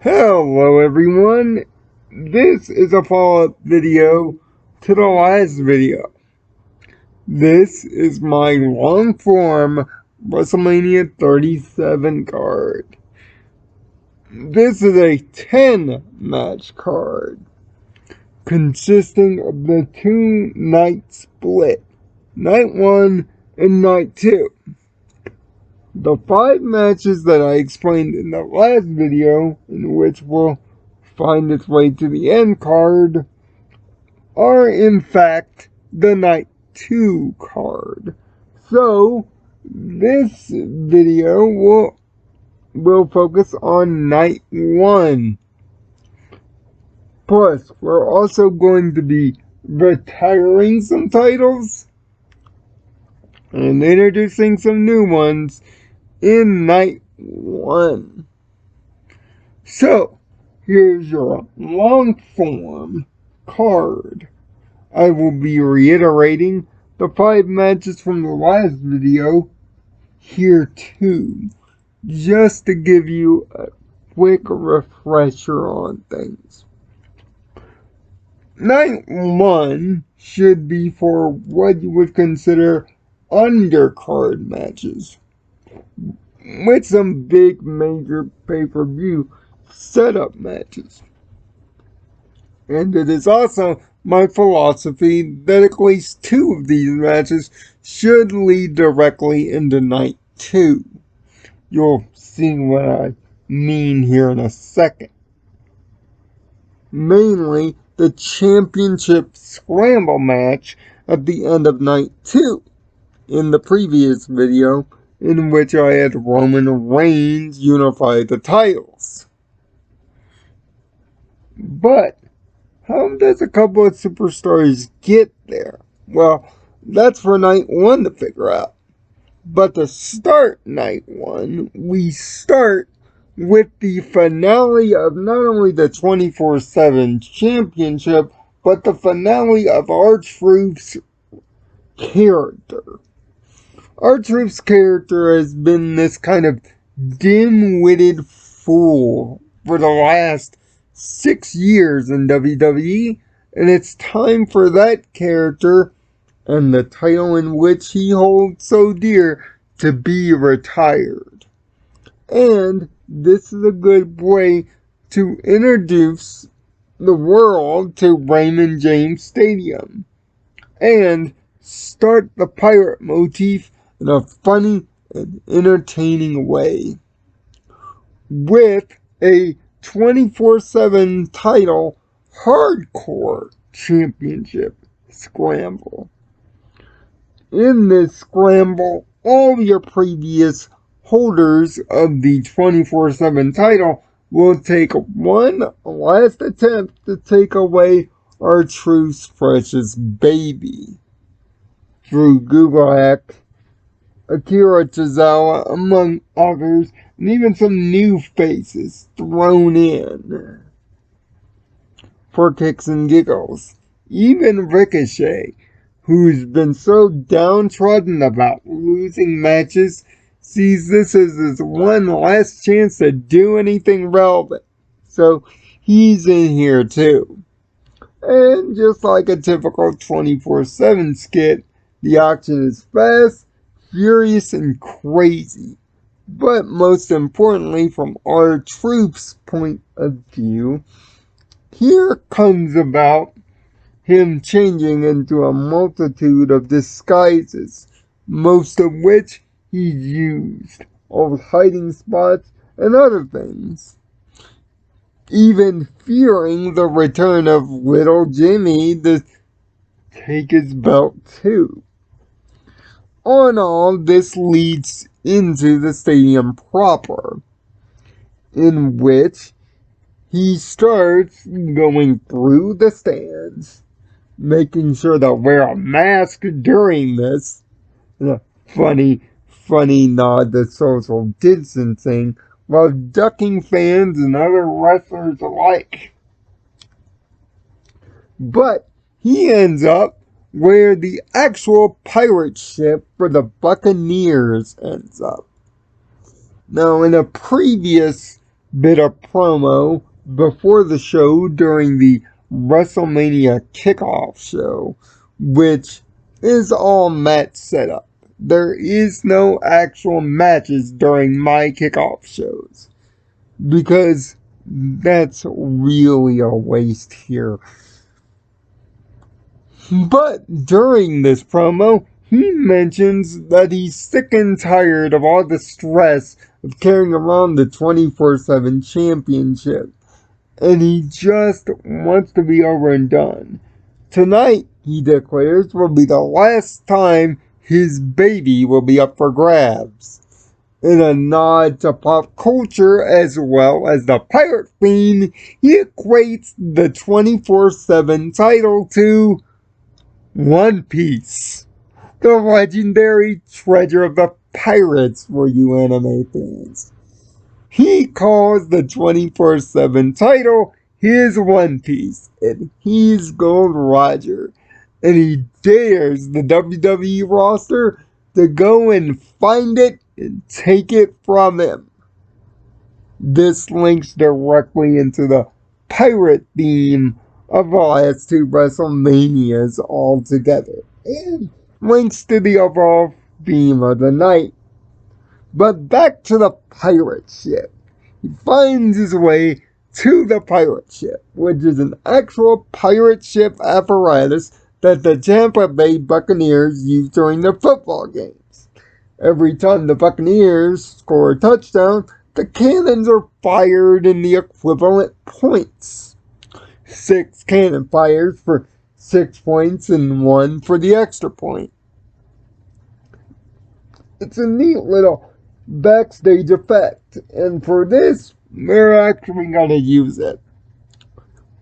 Hello everyone, this is a follow-up video to the last video. This is my long-form WrestleMania 37 card. This is a 10-match card consisting of the 2-night split, Night 1 and Night 2. The 5 matches that I explained in the last video, in which will find its way to the end card, are in fact the Night 2 card. So, this video will focus on Night 1. Plus, we're also going to be retiring some titles and introducing some new ones in Night 1. So, here's your long-form card. I will be reiterating the 5 matches from the last video here too, just to give you a quick refresher on things. Night 1 should be for what you would consider undercard matches, with some big major pay-per-view setup matches. And it is also my philosophy that at least 2 of these matches should lead directly into Night 2. You'll see what I mean here in a second. Mainly the championship Scramble match at the end of Night 2 in the previous video, in which I had Roman Reigns unify the titles. But how does a couple of superstars get there? Well, that's for Night 1 to figure out. But to start Night 1, we start with the finale of not only the 24/7 championship, but the finale of R-Truth's character. R-Truth's character has been this kind of dim-witted fool for the last 6 years in WWE, and it's time for that character and the title in which he holds so dear to be retired. And this is a good way to introduce the world to Raymond James Stadium and start the pirate motif in a funny and entertaining way with a 24/7 title hardcore championship scramble. In this scramble, all your previous holders of the 24/7 title will take one last attempt to take away R-Truth's precious baby. Drew Gulak, Akira Tozawa, among others, and even some new faces thrown in for kicks and giggles. Even Ricochet, who's been so downtrodden about losing matches, sees this as his one last chance to do anything relevant. So he's in here too. And just like a typical 24/7 skit, the action is fast, furious, and crazy. But most importantly, from R-Truth's point of view, here comes about him changing into a multitude of disguises, most of which he's used, all hiding spots and other things. Even fearing the return of little Jimmy to take his belt too. On all, this leads into the stadium proper, in which he starts going through the stands, making sure to wear a mask during this, and a funny nod to social distancing, while ducking fans and other wrestlers alike. But he ends up where the actual pirate ship for the Buccaneers ends up. Now, in a previous bit of promo before the show during the WrestleMania kickoff show, which is all match setup. There is no actual matches during my kickoff shows because that's really a waste here. But during this promo, he mentions that he's sick and tired of all the stress of carrying around the 24/7 championship, and he just wants to be over and done. Tonight, he declares, will be the last time his baby will be up for grabs. In a nod to pop culture as well as the pirate theme, he equates the 24/7 title to One Piece, the legendary treasure of the pirates for you anime fans. He calls the 24/7 title his One Piece, and he's Gold Roger. And he dares the WWE roster to go and find it and take it from him. This links directly into the pirate theme of the last two WrestleManias altogether, and links to the overall theme of the night. But back to the pirate ship. He finds his way to the pirate ship, which is an actual pirate ship apparatus that the Tampa Bay Buccaneers use during the football games. Every time the Buccaneers score a touchdown, the cannons are fired in the equivalent points. 6 cannon fires for 6 points and 1 for the extra point. It's a neat little backstage effect, and for this, we're actually going to use it.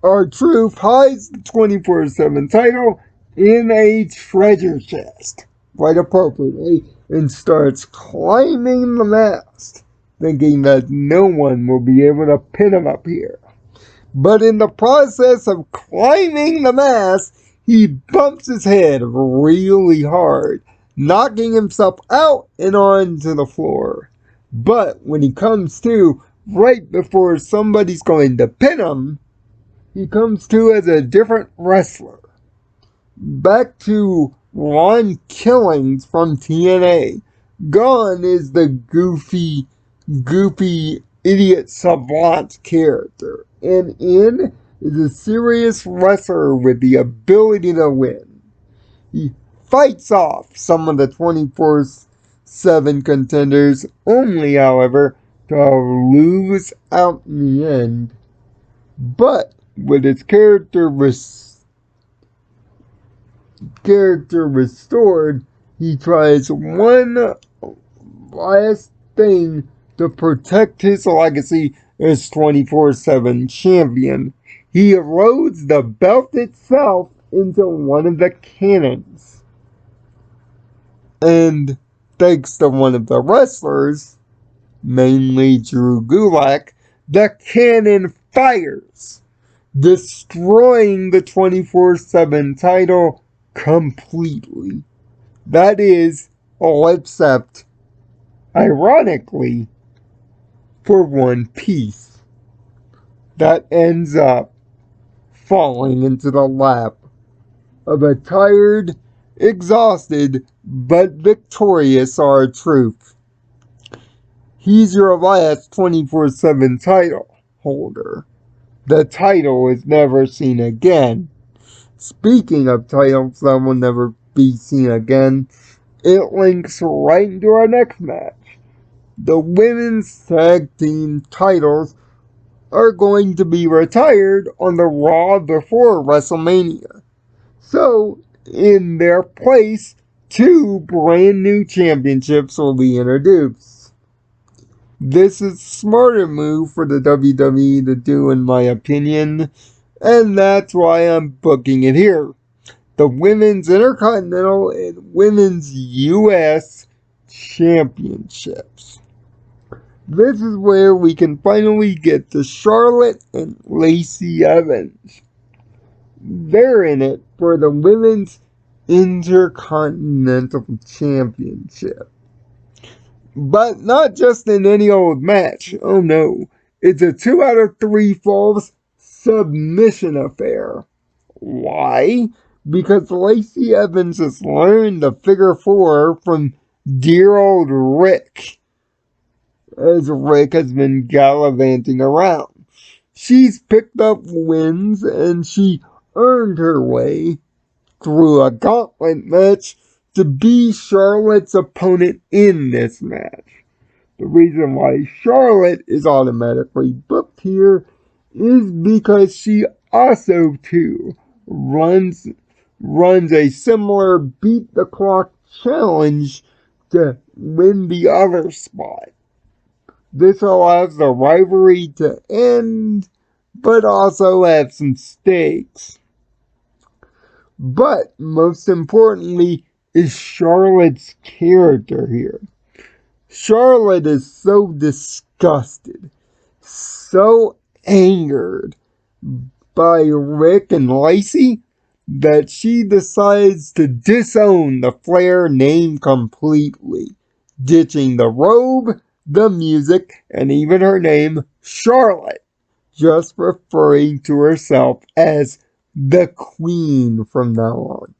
R-Truth hides the 24/7 title in a treasure chest, quite appropriately, and starts climbing the mast, thinking that no one will be able to pin him up here. But in the process of climbing the mast, he bumps his head really hard, knocking himself out and onto the floor. But when he comes to, right before somebody's going to pin him, he comes to as a different wrestler. Back to Ron Killings from TNA. Gone is the goofy idiot savant character, and in is a serious wrestler with the ability to win. He fights off some of the 24/7 contenders, only, however, to lose out in the end. But with his character restored, he tries one last thing to protect his legacy as 24/7 champion. He loads the belt itself into one of the cannons. And thanks to one of the wrestlers, mainly Drew Gulak, the cannon fires, destroying the 24/7 title completely. That is, all except, ironically, for One Piece. That ends up falling into the lap of a tired, exhausted, but victorious R-Truth. He's your last 24/7 title holder. The title is never seen again. Speaking of titles that will never be seen again, it links right into our next match. The women's tag team titles are going to be retired on the Raw before WrestleMania. So, in their place, 2 brand new championships will be introduced. This is a smarter move for the WWE to do, in my opinion, and that's why I'm booking it here. The Women's Intercontinental and Women's US Championships. This is where we can finally get to Charlotte and Lacey Evans. They're in it for the Women's Intercontinental Championship. But not just in any old match. Oh no. It's a 2 out of 3 falls submission affair. Why? Because Lacey Evans has learned the figure four from dear old Rick, as Rick has been gallivanting around. She's picked up wins and she earned her way through a gauntlet match to be Charlotte's opponent in this match. The reason why Charlotte is automatically booked here is because she also, too, runs a similar beat the clock challenge to win the other spot. This allows the rivalry to end, but also have some stakes. But most importantly is Charlotte's character here. Charlotte is so disgusted, so angered by Rick and Lacey that she decides to disown the Flair name completely, ditching the robe, the music, and even her name, Charlotte, just referring to herself as the Queen from now on.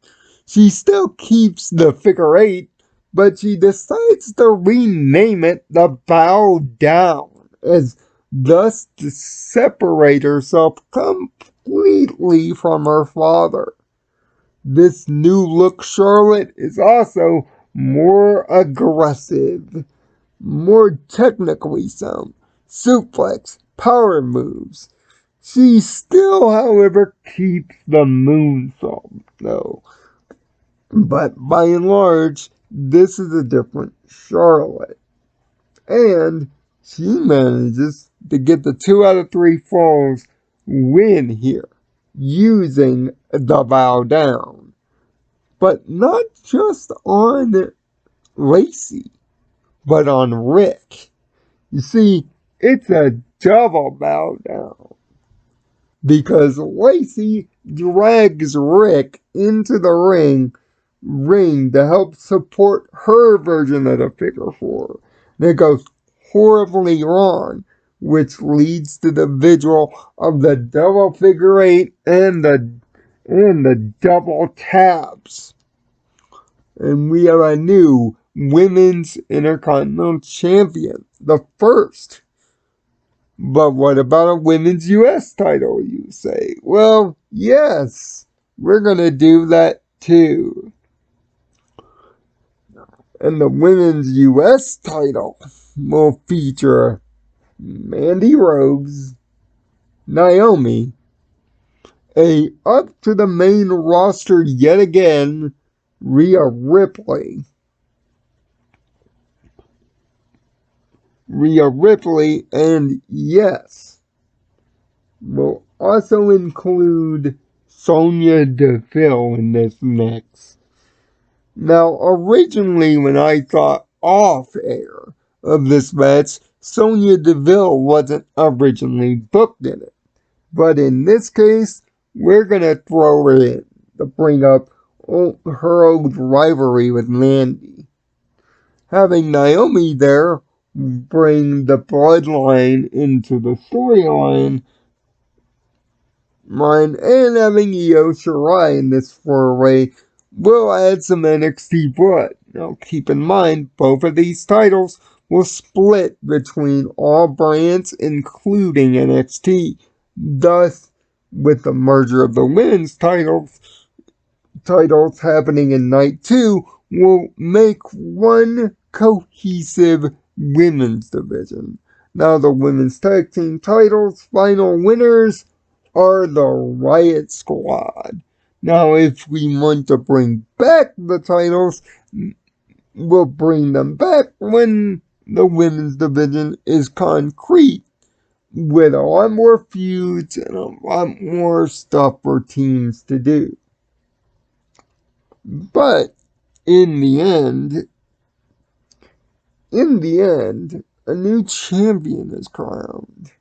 She still keeps the figure eight, but she decides to rename it the Bow Down, as thus to separate herself completely from her father. This new look Charlotte is also more aggressive, more technically sound, suplex, power moves. She still, however, keeps the moonsault, though. But by and large, this is a different Charlotte. And she manages to get the 2 out of 3 falls win here, using the bow down. But not just on Lacey, but on Rick. You see, it's a double bow down. Because Lacey drags Rick into the ring to help support her version of the figure four. And it goes horribly wrong, which leads to the visual of the double figure eight and the double taps. And we have a new Women's Intercontinental Champion, the first. But what about a Women's US title, you say? Well, yes, we're going to do that too. And the Women's US title will feature Mandy Rose, Naomi, a up to the main roster yet again, Rhea Ripley. And yes, will also include Sonya Deville in this mix. Now, originally when I thought off air of this match, Sonya Deville wasn't originally booked in it. But in this case, we're going to throw her in to bring up her old rivalry with Mandy. Having Naomi there bring the bloodline into the storyline, and having Io Shirai in this four-way will add some NXT blood. Now, keep in mind, both of these titles will split between all brands, including NXT. Thus, with the merger of the women's titles happening in night 2, will make one cohesive women's division. Now, the women's tag team titles final winners are the Riot Squad. Now, if we want to bring back the titles, we'll bring them back when the women's division is concrete, with a lot more feuds and a lot more stuff for teams to do. But in the end, a new champion is crowned.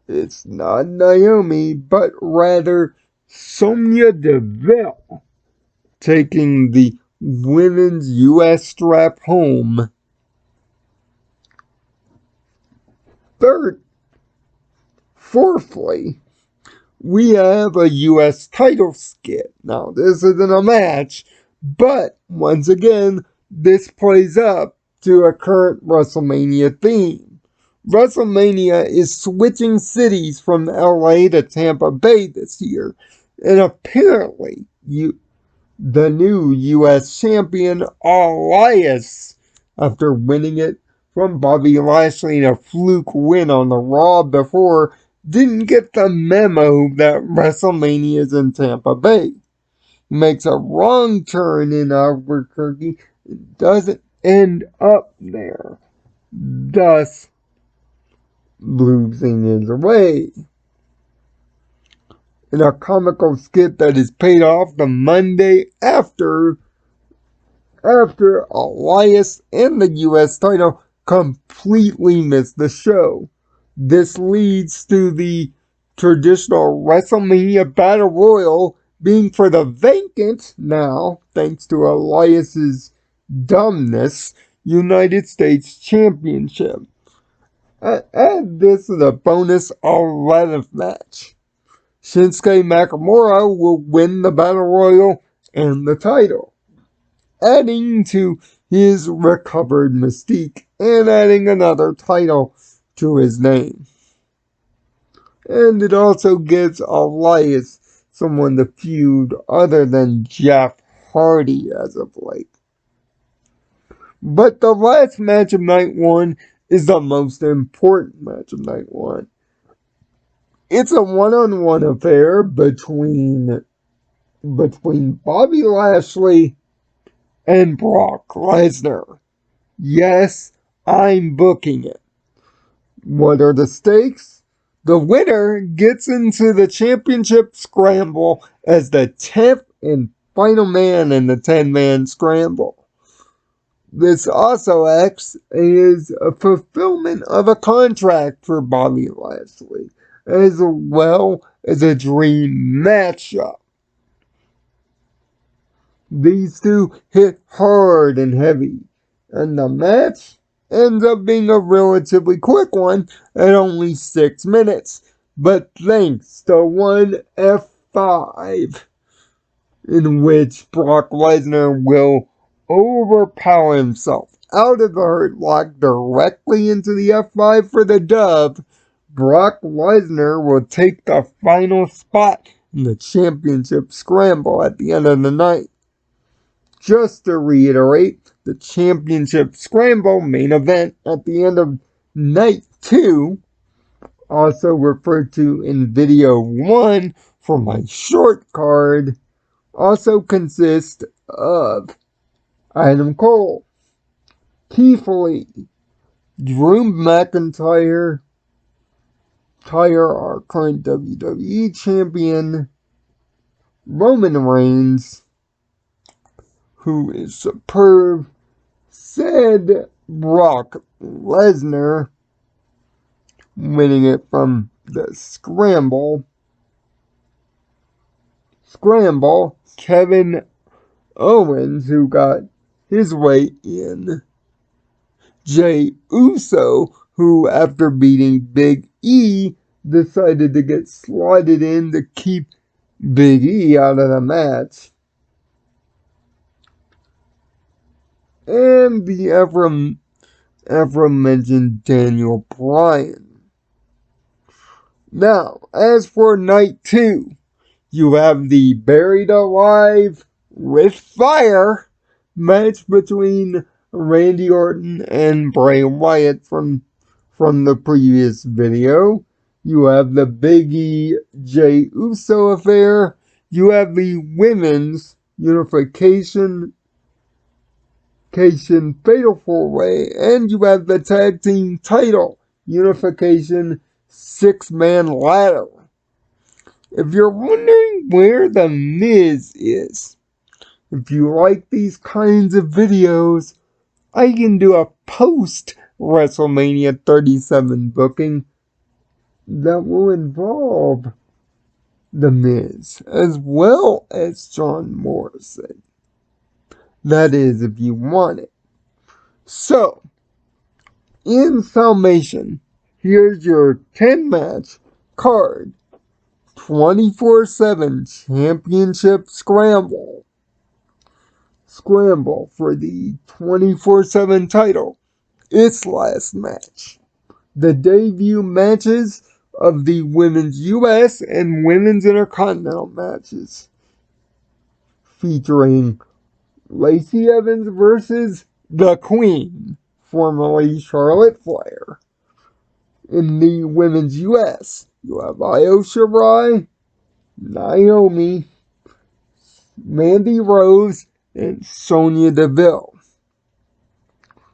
It's not Naomi, but rather Sonya Deville, taking the women's US strap home. Fourthly, we have a U.S. title skit. Now, this isn't a match, but once again, this plays up to a current WrestleMania theme. WrestleMania is switching cities from LA to Tampa Bay this year, and apparently, the new U.S. champion, Elias, after winning it from Bobby Lashley in a fluke win on the Raw before, didn't get the memo that WrestleMania is in Tampa Bay. Makes a wrong turn in Albuquerque, doesn't end up there, thus losing his way. In a comical skit that is paid off the Monday after Elias and the U.S. title completely missed the show. This leads to the traditional WrestleMania Battle Royal being for the vacant now, thanks to Elias's dumbness, United States Championship. Add this to the bonus 11th match. Shinsuke Nakamura will win the Battle Royal and the title, adding to his recovered mystique and adding another title to his name. And it also gives Elias someone to feud other than Jeff Hardy as of late. But the last match of night one is the most important match of night one. It's a one-on-one affair between Bobby Lashley and Brock Lesnar. Yes, I'm booking it. What are the stakes? The winner gets into the championship scramble as the 10th and final man in the 10-man scramble. This also acts as a fulfillment of a contract for Bobby Lashley, as well as a dream matchup. These two hit hard and heavy, and the match ends up being a relatively quick one at only 6 minutes, but thanks to one F5 in which Brock Lesnar will overpower himself out of the Hurt Lock directly into the F5 for the dub. Brock Lesnar will take the final spot in the championship scramble at the end of the night. Just to reiterate, the championship scramble main event at the end of night 2, also referred to in video 1 for my short card, also consists of Adam Cole, Keith Lee, Drew McIntyre, our current WWE champion, Roman Reigns, who is superb, said Brock Lesnar, winning it from the Scramble, Kevin Owens, who got his way in, Jey Uso, who after beating Big E, decided to get slotted in to keep Big E out of the match, and the aforementioned Daniel Bryan. Now, as for night 2, you have the Buried Alive with Fire match between Randy Orton and Bray Wyatt from the previous video. You have the Big E Jey Uso affair. You have the Women's Unification Fatal 4-Way, and you have the Tag Team Title Unification 6-Man Ladder. If you're wondering where The Miz is, if you like these kinds of videos, I can do a post WrestleMania 37 booking that will involve The Miz, as well as John Morrison. That is, if you want it. So, in summation, here's your 10-match card. 24/7 Championship Scramble. Scramble for the 24/7 title. Its last match. The debut matches of the Women's US and Women's Intercontinental matches. Featuring Lacey Evans versus the Queen, formerly Charlotte Flair. In the Women's US, you have Io Shirai, Naomi, Mandy Rose, and Sonya Deville.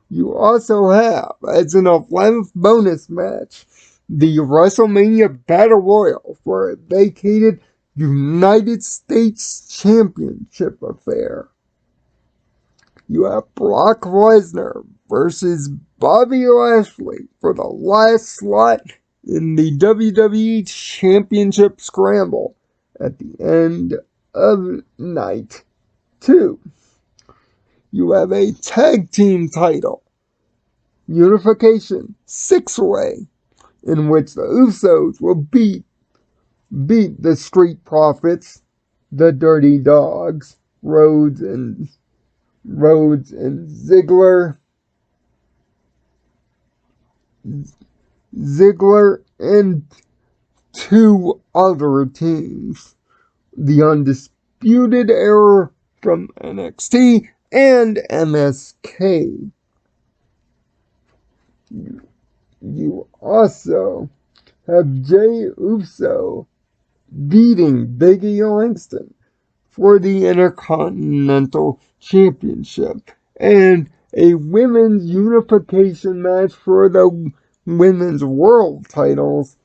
You also have, as an 11th bonus match, the WrestleMania Battle Royal for a vacated United States Championship affair. You have Brock Lesnar versus Bobby Lashley for the last slot in the WWE Championship Scramble at the end of night 2. You have a tag team title unification 6-way in which the Usos will beat the Street Profits, the Dirty Dogs, Rhodes and Ziggler and 2 other teams. The Undisputed Era from NXT and MSK. You also have Jey Uso beating Big E Langston for the Intercontinental Championship and a women's unification match for the women's world titles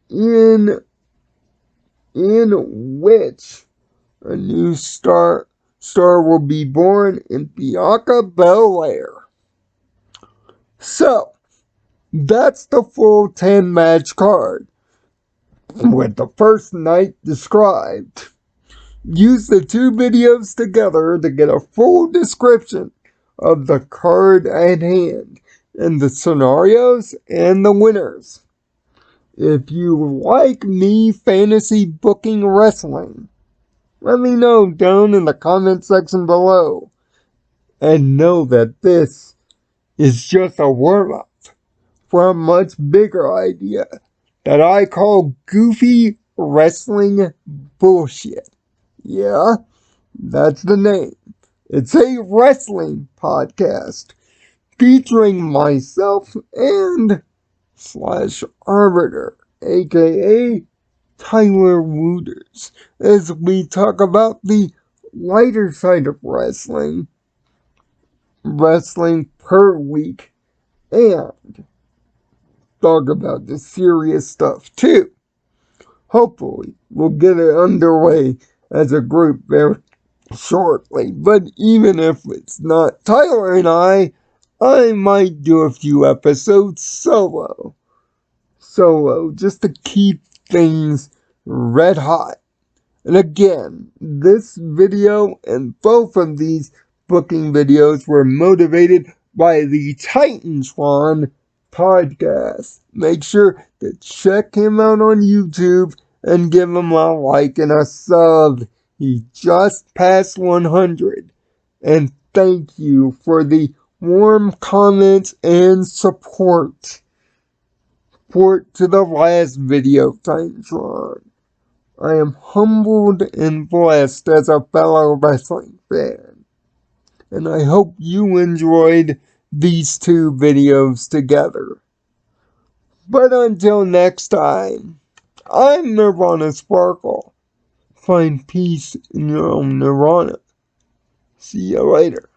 in which a new star will be born in Bianca Belair. So, that's the full 10-match card, with the first night described. Use the 2 videos together to get a full description of the card at hand, and the scenarios and the winners. If you like me fantasy booking wrestling, let me know down in the comment section below. And know that this is just a warm-up for a much bigger idea that I call goofy wrestling bullshit. Yeah, that's the name. It's a wrestling podcast featuring myself and /arbiter, aka Tyler Wooters, as we talk about the lighter side of wrestling per week, and talk about the serious stuff too. Hopefully, we'll get it underway as a group very shortly, but even if it's not Tyler and I might do a few episodes solo, just to keep things red hot. And again, this video and both of these booking videos were motivated by the Titantron podcast. Make sure to check him out on YouTube and give him a like and a sub. He just passed 100. And thank you for the warm comments and support. Support to the last video, Titantron. I am humbled and blessed as a fellow wrestling fan. And I hope you enjoyed these 2 videos together. But until next time, I'm Nirvana Sparkle. Find peace in your own Nirvana. See you later.